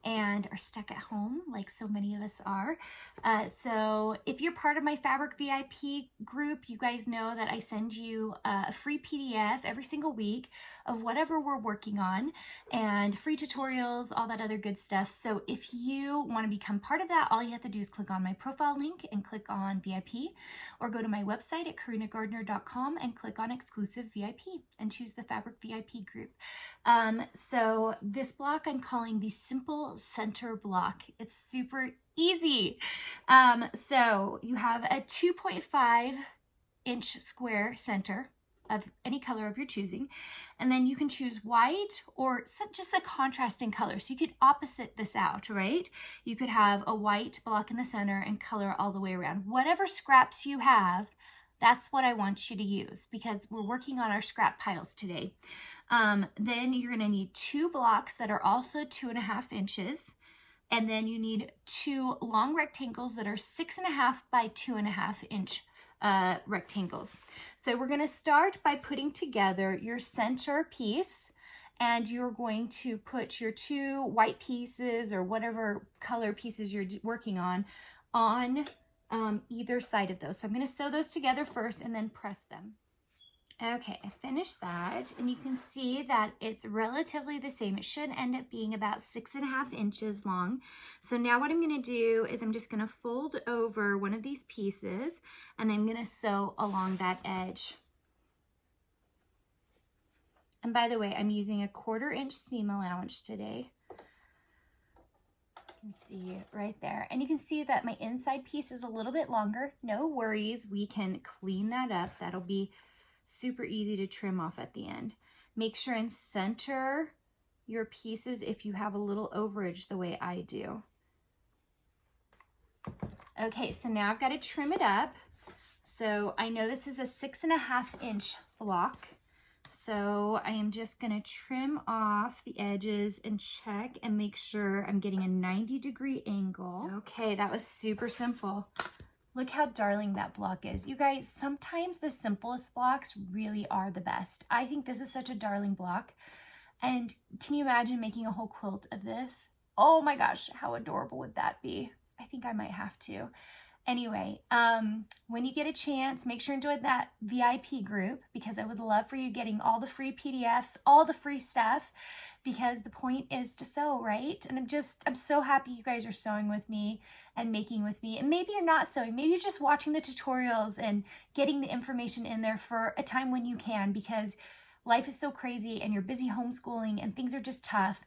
and are stuck at home like so many of us are. So if you're part of my Fabric VIP group, you guys know that I send you a free PDF every single week of whatever we're working on, and free tutorials, all that other good stuff. So if you want to become part of that, all you have to do is click on my profile link and click on VIP, or go to my website at karinagardner.com and click on exclusive VIP and choose the Fabric VIP group. So this block I'm calling the Simple Center block. It's super easy. So you have a 2.5-inch square center of any color of your choosing, and then you can choose white or just a contrasting color. So you could opposite this out, right? You could have a white block in the center and color all the way around. Whatever scraps you have, that's what I want you to use, because we're working on our scrap piles today. Then you're going to need 2 blocks that are also 2.5 inches. And then you need 2 long rectangles that are 6.5 by 2.5 inch rectangles. So we're going to start by putting together your center piece, and you're going to put your 2 white pieces or whatever color pieces you're working on either side of those. So I'm going to sew those together first and then press them. Okay, I finished that, and you can see that it's relatively the same. It should end up being about 6.5 inches long. So now what I'm going to do is I'm just going to fold over one of these pieces, and I'm going to sew along that edge. And by the way, I'm using a 1/4 inch seam allowance today. You can see right there, and you can see that my inside piece is a little bit longer. No worries, we can clean that up. That'll be super easy to trim off at the end. Make sure and center your pieces if you have a little overage the way I do. Okay, so now I've got to trim it up. So I know this is a 6.5 inch block. So I am just going to trim off the edges and check and make sure I'm getting a 90-degree angle. Okay, that was super simple. Look how darling that block is. You guys, sometimes the simplest blocks really are the best. I think this is such a darling block. And can you imagine making a whole quilt of this? Oh my gosh, how adorable would that be? I think I might have to. Anyway, when you get a chance, make sure and join that VIP group, because I would love for you getting all the free PDFs, all the free stuff, because the point is to sew, right? And I'm so happy you guys are sewing with me and making with me. And maybe you're not sewing, maybe you're just watching the tutorials and getting the information in there for a time when you can, because life is so crazy and you're busy homeschooling and things are just tough.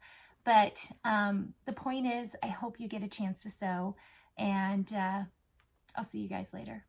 But the point is, I hope you get a chance to sew, and I'll see you guys later.